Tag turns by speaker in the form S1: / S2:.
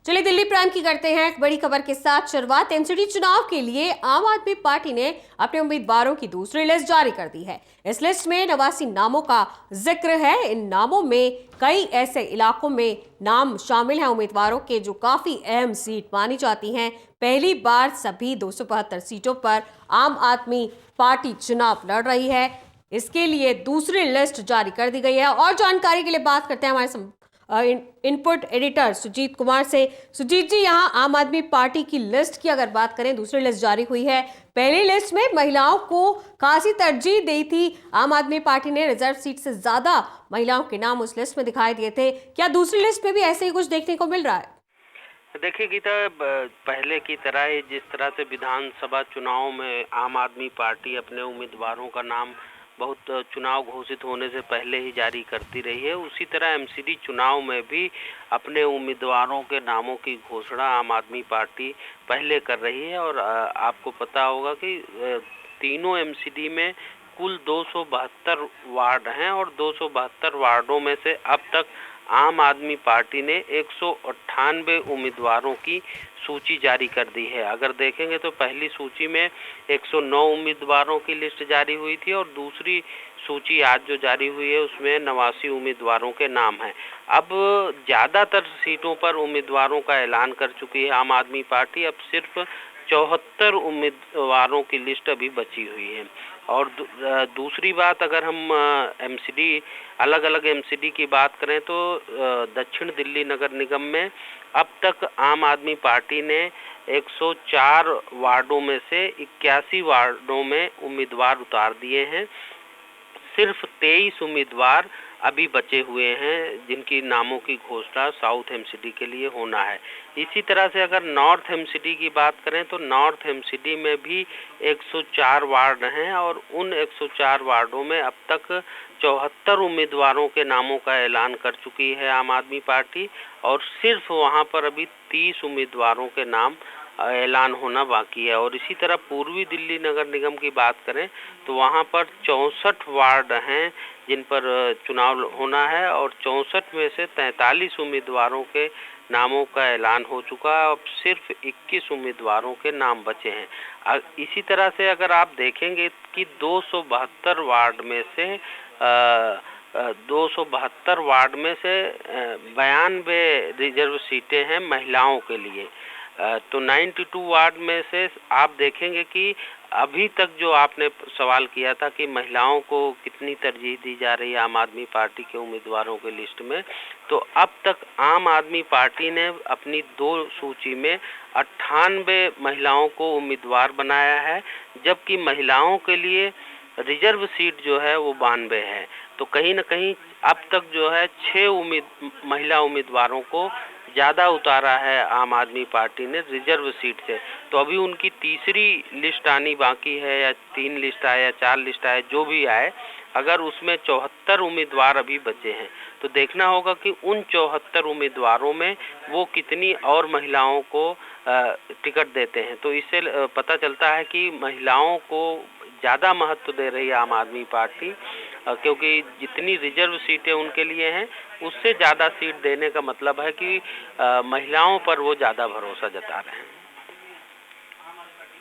S1: चलिए दिल्ली प्राइम की करते हैं एक बड़ी खबर के साथ शुरुआत। एमसीडी चुनाव के लिए आम आदमी पार्टी ने अपने उम्मीदवारों की दूसरी लिस्ट जारी कर दी है। इस लिस्ट में 89 नामों का जिक्र है। इन नामों में कई ऐसे इलाकों में नाम शामिल हैं उम्मीदवारों के जो काफी अहम सीट मानी जाती हैं। पहली बार सभी 272 सीटों पर आम आदमी पार्टी चुनाव लड़ रही है। इसके लिए दूसरी लिस्ट जारी कर दी गई है और जानकारी के लिए बात करते हैं हमारे इनपुट एडिटर सुजीत कुमार से। सुजीत जी, यहाँ आम आदमी पार्टी की लिस्ट की अगर बात करें, दूसरी लिस्ट जारी हुई है। पहली लिस्ट में महिलाओं को खासी तरजीह दी थी आम आदमी पार्टी ने, रिजर्व सीट से ज्यादा महिलाओं के नाम उस लिस्ट में दिखाई दिए थे। क्या दूसरी लिस्ट में भी ऐसे ही कुछ देखने को मिल रहा है?
S2: देखिए गीता, पहले की तरह ही जिस तरह से विधानसभा चुनाव में आम आदमी पार्टी अपने उम्मीदवारों का नाम बहुत चुनाव घोषित होने से पहले ही जारी करती रही है, उसी तरह एमसीडी चुनाव में भी अपने उम्मीदवारों के नामों की घोषणा आम आदमी पार्टी पहले कर रही है। और आपको पता होगा कि तीनों एमसीडी में कुल 272 वार्ड हैं और 272 वार्डों में से अब तक आम आदमी पार्टी ने 198 उम्मीदवारों की सूची जारी कर दी है। अगर देखेंगे तो पहली सूची में 109 उम्मीदवारों की लिस्ट जारी हुई थी और दूसरी सूची आज जो जारी हुई है उसमें 89 उम्मीदवारों के नाम हैं। अब ज़्यादातर सीटों पर उम्मीदवारों का ऐलान कर चुकी है आम आदमी पार्टी। अब सिर्फ 74 उम्मीदवारों की लिस्ट अभी बची हुई है। और दूसरी बात, अगर हम एमसीडी अलग अलग एमसीडी की बात करें तो दक्षिण दिल्ली नगर निगम में अब तक आम आदमी पार्टी ने 104 वार्डों में से 81 वार्डों में उम्मीदवार उतार दिए हैं। सिर्फ 23 उम्मीदवार अभी बचे हुए हैं जिनकी नामों की घोषणा साउथ एमसीडी के लिए होना है। इसी तरह से अगर नॉर्थ एमसीडी की बात करें तो नॉर्थ एमसीडी में भी 104 वार्ड हैं और उन 104 वार्डों में अब तक 74 उम्मीदवारों के नामों का ऐलान कर चुकी है आम आदमी पार्टी और सिर्फ वहां पर अभी 30 उम्मीदवारों के नाम ऐलान होना बाकी है। और इसी तरह पूर्वी दिल्ली नगर निगम की बात करें तो वहां पर 64 वार्ड हैं जिन पर चुनाव होना है और 64 में से 43 उम्मीदवारों के नामों का ऐलान हो चुका है। अब सिर्फ 21 उम्मीदवारों के नाम बचे हैं। इसी तरह से अगर आप देखेंगे कि 272 वार्ड में से 272 वार्ड में से 92 रिजर्व सीटें हैं महिलाओं के लिए। तो 92 वार्ड में से आप देखेंगे कि अभी तक जो आपने सवाल किया था कि महिलाओं को कितनी तरजीह दी जा रही है आम आदमी पार्टी के उम्मीदवारों के लिस्ट में, तो अब तक आम आदमी पार्टी ने अपनी दो सूची में 98 महिलाओं को उम्मीदवार बनाया है, जबकि महिलाओं के लिए रिजर्व सीट जो है वो 92 है। तो कहीं ना कहीं अब तक जो है 6 महिला उम्मीदवारों को ज़्यादा उतारा है आम आदमी पार्टी ने रिजर्व सीट से। तो अभी उनकी तीसरी लिस्ट आनी बाकी है, या 3 लिस्ट आए या 4 लिस्ट आए, जो भी आए, अगर उसमें 74 उम्मीदवार अभी बचे हैं तो देखना होगा कि उन 74 उम्मीदवारों में वो कितनी और महिलाओं को टिकट देते हैं। तो इससे पता चलता है कि महिलाओं को ज़्यादा महत्व दे रही है आम आदमी पार्टी, क्योंकि जितनी रिजर्व सीटें उनके लिए हैं उससे ज़्यादा सीट देने का मतलब है कि महिलाओं पर वो ज़्यादा भरोसा जता रहे हैं।